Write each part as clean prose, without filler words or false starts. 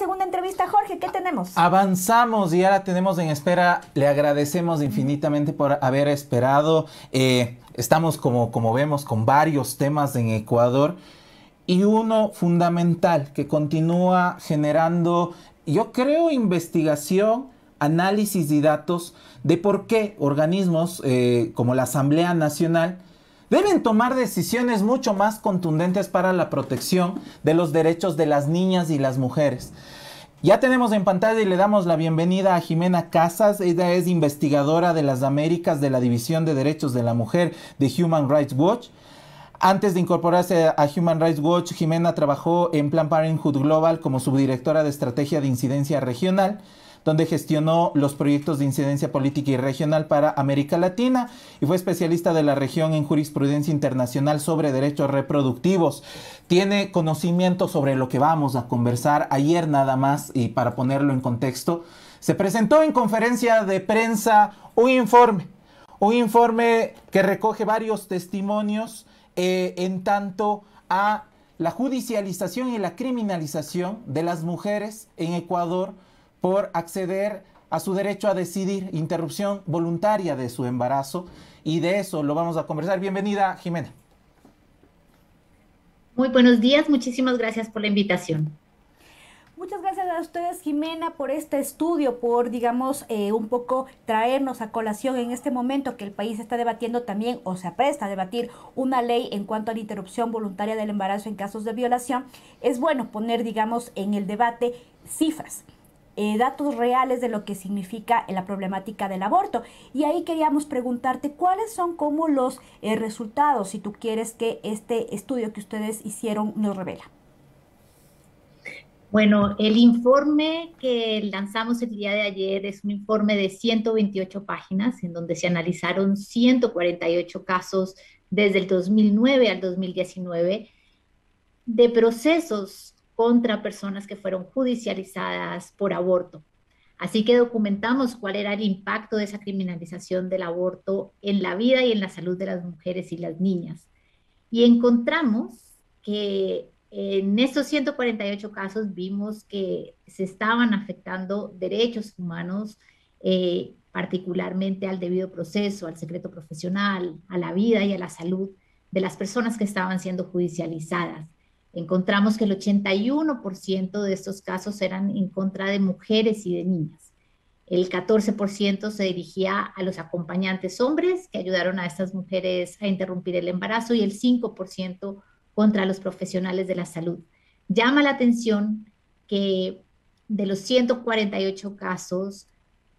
segunda entrevista, Jorge. ¿Qué tenemos? Avanzamos y ahora tenemos en espera. Le agradecemos infinitamente por haber esperado. Estamos, como vemos, con varios temas en Ecuador y uno fundamental que continúa generando, yo creo, investigación, análisis y datos de por qué organismos como la Asamblea Nacional deben tomar decisiones mucho más contundentes para la protección de los derechos de las niñas y las mujeres. Ya tenemos en pantalla y le damos la bienvenida a Jimena Casas. Ella es investigadora de las Américas de la División de Derechos de la Mujer de Human Rights Watch. Antes de incorporarse a Human Rights Watch, Jimena trabajó en Planned Parenthood Global como subdirectora de estrategia de incidencia regional, donde gestionó los proyectos de incidencia política y regional para América Latina y fue especialista de la región en jurisprudencia internacional sobre derechos reproductivos. Tiene conocimiento sobre lo que vamos a conversar. Ayer nada más, y para ponerlo en contexto, se presentó en conferencia de prensa un informe que recoge varios testimonios en tanto a la judicialización y la criminalización de las mujeres en Ecuador por acceder a su derecho a decidir, interrupción voluntaria de su embarazo, y de eso lo vamos a conversar. Bienvenida, Jimena. Muy buenos días, muchísimas gracias por la invitación. Muchas gracias a ustedes, Jimena, por este estudio, por, digamos, un poco traernos a colación en este momento que el país está debatiendo también, o se apresta a debatir, una ley en cuanto a la interrupción voluntaria del embarazo en casos de violación. Es bueno poner, digamos, en el debate cifras, datos reales de lo que significa la problemática del aborto. Y ahí queríamos preguntarte cuáles son como los resultados, si tú quieres, que este estudio que ustedes hicieron nos revela. Bueno, el informe que lanzamos el día de ayer es un informe de 128 páginas en donde se analizaron 148 casos desde el 2009 al 2019 de procesos contra personas que fueron judicializadas por aborto. Así que documentamos cuál era el impacto de esa criminalización del aborto en la vida y en la salud de las mujeres y las niñas. Y encontramos que en estos 148 casos vimos que se estaban afectando derechos humanos, particularmente al debido proceso, al secreto profesional, a la vida y a la salud de las personas que estaban siendo judicializadas. Encontramos que el 81% de estos casos eran en contra de mujeres y de niñas. El 14% se dirigía a los acompañantes hombres que ayudaron a estas mujeres a interrumpir el embarazo y el 5% contra los profesionales de la salud. Llama la atención que de los 148 casos,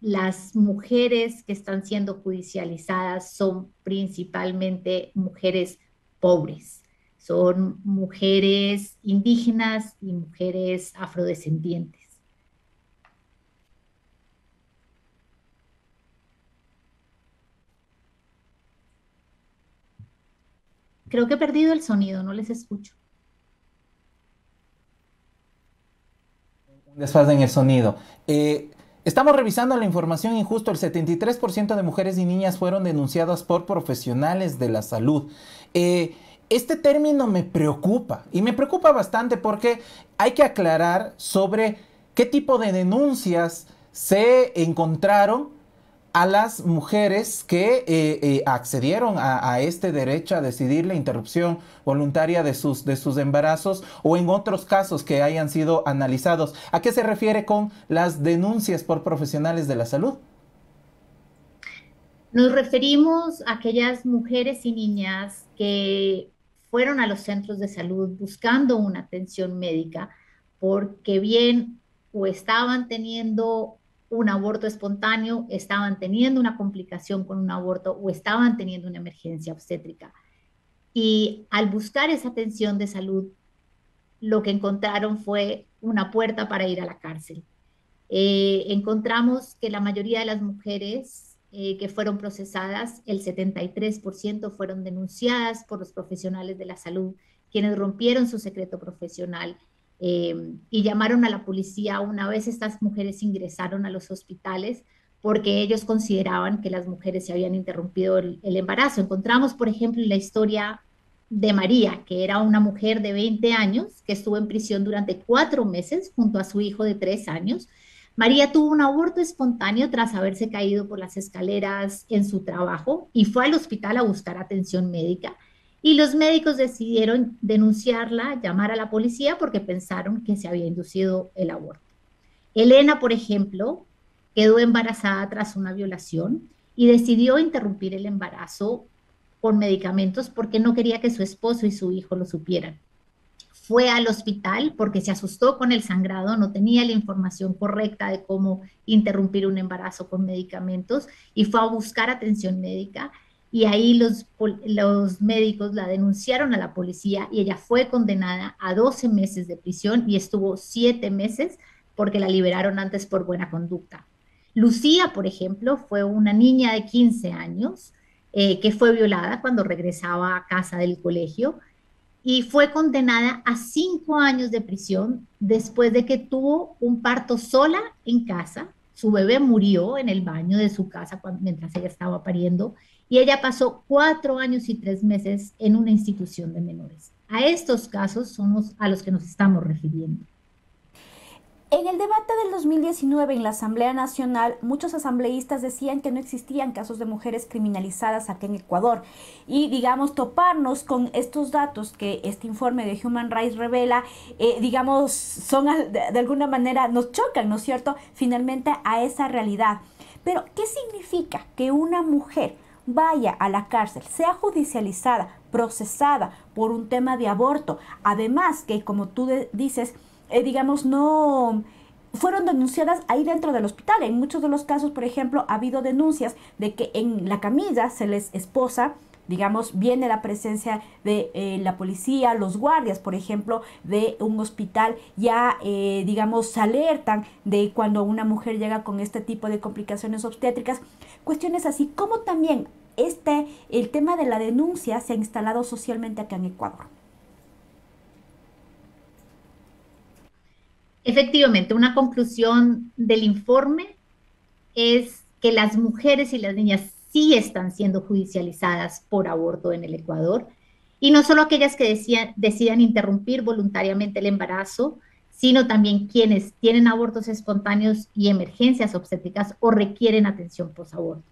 las mujeres que están siendo judicializadas son principalmente mujeres pobres. Son mujeres indígenas y mujeres afrodescendientes. Creo que he perdido el sonido, no les escucho. Un desfase en el sonido. Estamos revisando la información y justo el 73% de mujeres y niñas fueron denunciadas por profesionales de la salud. Este término me preocupa y me preocupa bastante porque hay que aclarar sobre qué tipo de denuncias se encontraron a las mujeres que accedieron a este derecho a decidir la interrupción voluntaria de sus embarazos o en otros casos que hayan sido analizados. ¿A qué se refiere con las denuncias por profesionales de la salud? Nos referimos a aquellas mujeres y niñas que fueron a los centros de salud buscando una atención médica porque bien o estaban teniendo un aborto espontáneo, estaban teniendo una complicación con un aborto o estaban teniendo una emergencia obstétrica. Y al buscar esa atención de salud, lo que encontraron fue una puerta para ir a la cárcel. Encontramos que la mayoría de las mujeres que fueron procesadas, el 73% fueron denunciadas por los profesionales de la salud, quienes rompieron su secreto profesional y llamaron a la policía una vez estas mujeres ingresaron a los hospitales porque ellos consideraban que las mujeres se habían interrumpido el embarazo. Encontramos, por ejemplo, en la historia de María, que era una mujer de 20 años que estuvo en prisión durante 4 meses junto a su hijo de 3 años. María tuvo un aborto espontáneo tras haberse caído por las escaleras en su trabajo y fue al hospital a buscar atención médica. Y los médicos decidieron denunciarla, llamar a la policía porque pensaron que se había inducido el aborto. Elena, por ejemplo, quedó embarazada tras una violación y decidió interrumpir el embarazo con medicamentos porque no quería que su esposo y su hijo lo supieran. Fue al hospital porque se asustó con el sangrado, no tenía la información correcta de cómo interrumpir un embarazo con medicamentos y fue a buscar atención médica y ahí los médicos la denunciaron a la policía y ella fue condenada a 12 meses de prisión y estuvo 7 meses porque la liberaron antes por buena conducta. Lucía, por ejemplo, fue una niña de 15 años que fue violada cuando regresaba a casa del colegio y fue condenada a 5 años de prisión después de que tuvo un parto sola en casa. Su bebé murió en el baño de su casa mientras ella estaba pariendo y ella pasó 4 años y 3 meses en una institución de menores. A estos casos son a los que nos estamos refiriendo. En el debate del 2019 en la Asamblea Nacional, muchos asambleístas decían que no existían casos de mujeres criminalizadas aquí en Ecuador. Y, digamos, toparnos con estos datos que este informe de Human Rights revela, digamos, son de alguna manera, nos chocan, ¿no es cierto?, finalmente a esa realidad. Pero, ¿qué significa que una mujer vaya a la cárcel, sea judicializada, procesada por un tema de aborto? Además que, como tú dices, digamos, no fueron denunciadas ahí dentro del hospital. En muchos de los casos, por ejemplo, ha habido denuncias de que en la camilla se les esposa, digamos, viene la presencia de la policía, los guardias, por ejemplo, de un hospital, ya, digamos, se alertan de cuando una mujer llega con este tipo de complicaciones obstétricas, cuestiones así, como también el tema de la denuncia se ha instalado socialmente acá en Ecuador. Efectivamente, una conclusión del informe es que las mujeres y las niñas sí están siendo judicializadas por aborto en el Ecuador, y no solo aquellas que decidan interrumpir voluntariamente el embarazo, sino también quienes tienen abortos espontáneos y emergencias obstétricas o requieren atención posaborto.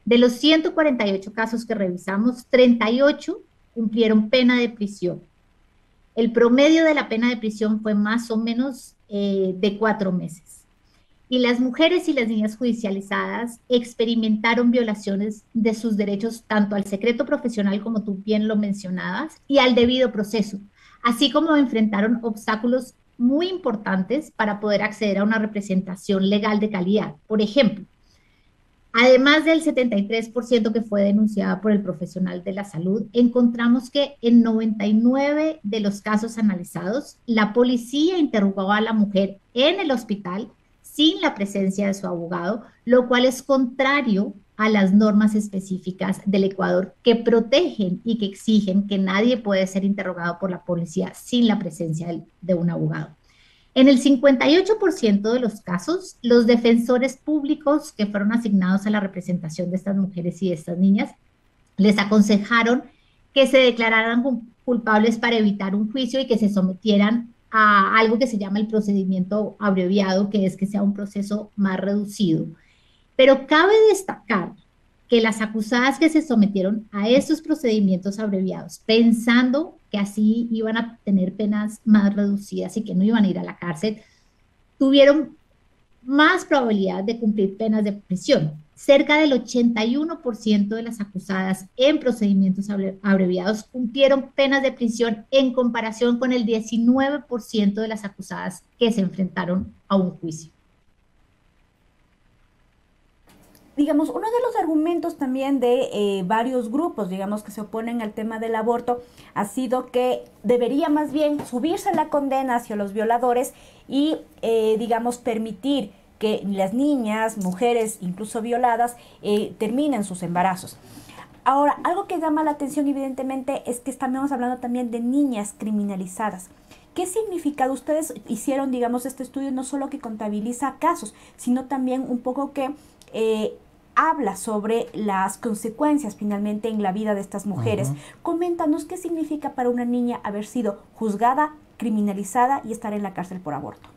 De los 148 casos que revisamos, 38 cumplieron pena de prisión. El promedio de la pena de prisión fue más o menos de 4 meses. Y las mujeres y las niñas judicializadas experimentaron violaciones de sus derechos tanto al secreto profesional, como tú bien lo mencionabas, y al debido proceso, así como enfrentaron obstáculos muy importantes para poder acceder a una representación legal de calidad. Por ejemplo, además del 73% que fue denunciada por el profesional de la salud, encontramos que en 99 de los casos analizados, la policía interrogó a la mujer en el hospital sin la presencia de su abogado, lo cual es contrario a las normas específicas del Ecuador que protegen y que exigen que nadie puede ser interrogado por la policía sin la presencia de un abogado. En el 58% de los casos, los defensores públicos que fueron asignados a la representación de estas mujeres y de estas niñas les aconsejaron que se declararan culpables para evitar un juicio y que se sometieran a algo que se llama el procedimiento abreviado, que es que sea un proceso más reducido. Pero cabe destacar que las acusadas que se sometieron a estos procedimientos abreviados, pensando que así iban a tener penas más reducidas y que no iban a ir a la cárcel, tuvieron más probabilidad de cumplir penas de prisión. Cerca del 81% de las acusadas en procedimientos abreviados cumplieron penas de prisión en comparación con el 19% de las acusadas que se enfrentaron a un juicio. Digamos, uno de los argumentos también de varios grupos, digamos, que se oponen al tema del aborto, ha sido que debería más bien subirse la condena hacia los violadores y, digamos, permitir que las niñas, mujeres, incluso violadas, terminen sus embarazos. Ahora, algo que llama la atención, evidentemente, es que estamos hablando también de niñas criminalizadas. ¿Qué significa? Ustedes hicieron, digamos, este estudio no solo que contabiliza casos, sino también un poco que habla sobre las consecuencias finalmente en la vida de estas mujeres. Coméntanos qué significa para una niña haber sido juzgada, criminalizada y estar en la cárcel por aborto.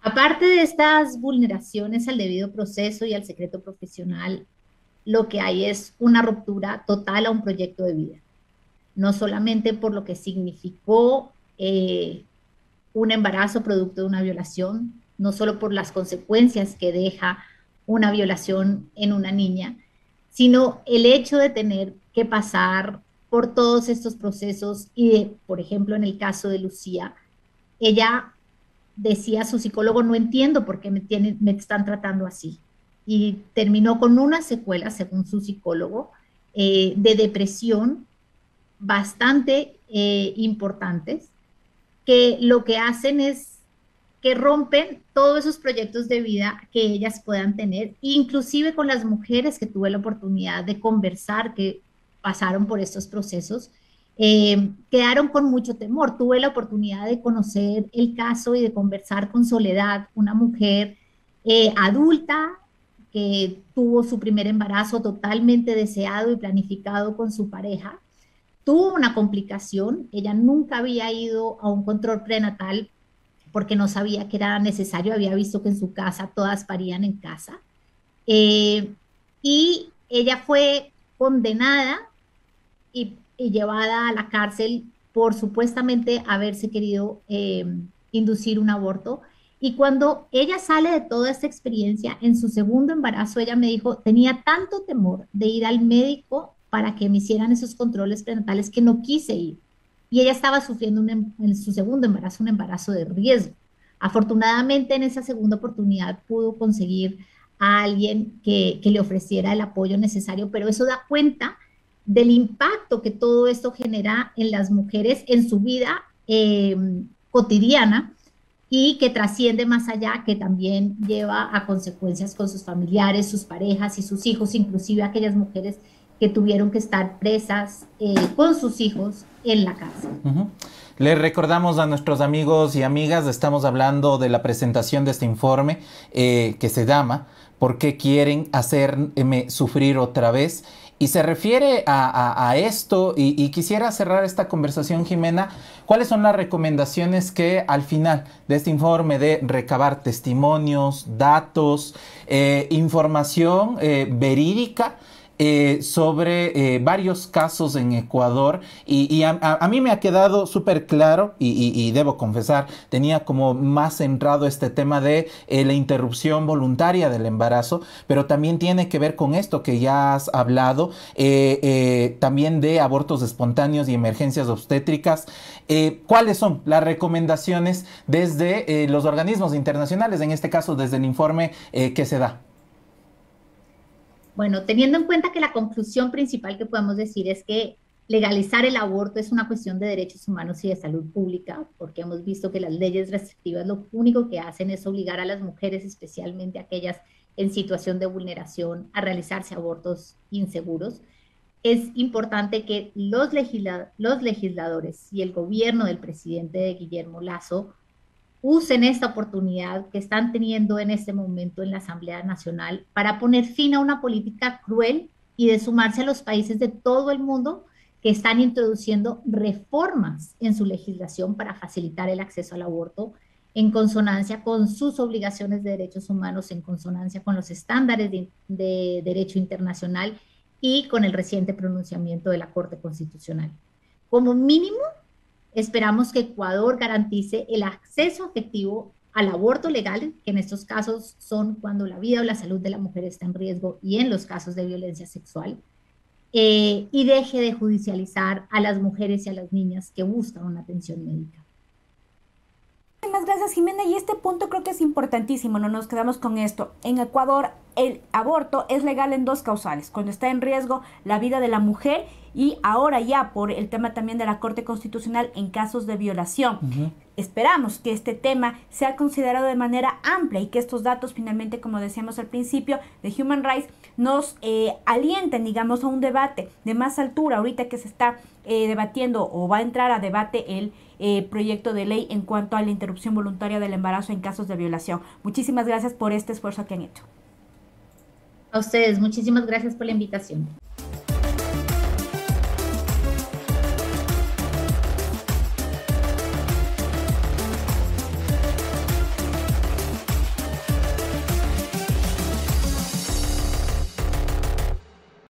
Aparte de estas vulneraciones al debido proceso y al secreto profesional, lo que hay es una ruptura total a un proyecto de vida. No solamente por lo que significó un embarazo producto de una violación, no solo por las consecuencias que deja una violación en una niña, sino el hecho de tener que pasar por todos estos procesos y de, por ejemplo, en el caso de Lucía, ella decía a su psicólogo, no entiendo por qué me están tratando así. Y terminó con una secuela, según su psicólogo, de depresión bastante importantes, que lo que hacen es que rompen todos esos proyectos de vida que ellas puedan tener, inclusive con las mujeres que tuve la oportunidad de conversar, que pasaron por estos procesos, quedaron con mucho temor. Tuve la oportunidad de conocer el caso y de conversar con Soledad, una mujer adulta que tuvo su primer embarazo totalmente deseado y planificado con su pareja. Tuvo una complicación, ella nunca había ido a un control prenatal porque no sabía que era necesario, había visto que en su casa todas parían en casa. Y ella fue condenada y llevada a la cárcel por supuestamente haberse querido inducir un aborto. Y cuando ella sale de toda esta experiencia, en su segundo embarazo, ella me dijo, tenía tanto temor de ir al médico para que me hicieran esos controles prenatales que no quise ir. Y ella estaba sufriendo en su segundo embarazo un embarazo de riesgo. Afortunadamente, en esa segunda oportunidad pudo conseguir a alguien que le ofreciera el apoyo necesario, pero eso da cuenta del impacto que todo esto genera en las mujeres en su vida cotidiana y que trasciende más allá, que también lleva a consecuencias con sus familiares, sus parejas y sus hijos, inclusive aquellas mujeres que tuvieron que estar presas con sus hijos en la cárcel. Les recordamos a nuestros amigos y amigas, estamos hablando de la presentación de este informe que se llama ¿Por qué quieren hacerme sufrir otra vez? Y se refiere a esto y quisiera cerrar esta conversación, Jimena. ¿Cuáles son las recomendaciones que al final de este informe de recabar testimonios, datos, información verídica sobre varios casos en Ecuador? Y a mí me ha quedado súper claro y debo confesar, tenía como más centrado este tema de la interrupción voluntaria del embarazo, pero también tiene que ver con esto que ya has hablado, también de abortos espontáneos y emergencias obstétricas. ¿Cuáles son las recomendaciones desde los organismos internacionales, en este caso desde el informe que se da? Bueno, teniendo en cuenta que la conclusión principal que podemos decir es que legalizar el aborto es una cuestión de derechos humanos y de salud pública, porque hemos visto que las leyes restrictivas lo único que hacen es obligar a las mujeres, especialmente aquellas en situación de vulneración, a realizarse abortos inseguros. Es importante que los legisladores y el gobierno del presidente Guillermo Lasso usen esta oportunidad que están teniendo en este momento en la Asamblea Nacional para poner fin a una política cruel y de sumarse a los países de todo el mundo que están introduciendo reformas en su legislación para facilitar el acceso al aborto en consonancia con sus obligaciones de derechos humanos, en consonancia con los estándares de derecho internacional y con el reciente pronunciamiento de la Corte Constitucional. Como mínimo, esperamos que Ecuador garantice el acceso efectivo al aborto legal, que en estos casos son cuando la vida o la salud de la mujer está en riesgo y en los casos de violencia sexual, y deje de judicializar a las mujeres y a las niñas que buscan una atención médica. Muchas gracias, Jimena, y este punto creo que es importantísimo, no nos quedamos con esto. En Ecuador el aborto es legal en dos causales, cuando está en riesgo la vida de la mujer y ahora ya por el tema también de la Corte Constitucional en casos de violación. Esperamos que este tema sea considerado de manera amplia y que estos datos finalmente, como decíamos al principio, de Human Rights nos alienten, digamos, a un debate de más altura ahorita que se está debatiendo o va a entrar a debate el proyecto de ley en cuanto a la interrupción voluntaria del embarazo en casos de violación. Muchísimas gracias por este esfuerzo que han hecho. A ustedes, muchísimas gracias por la invitación.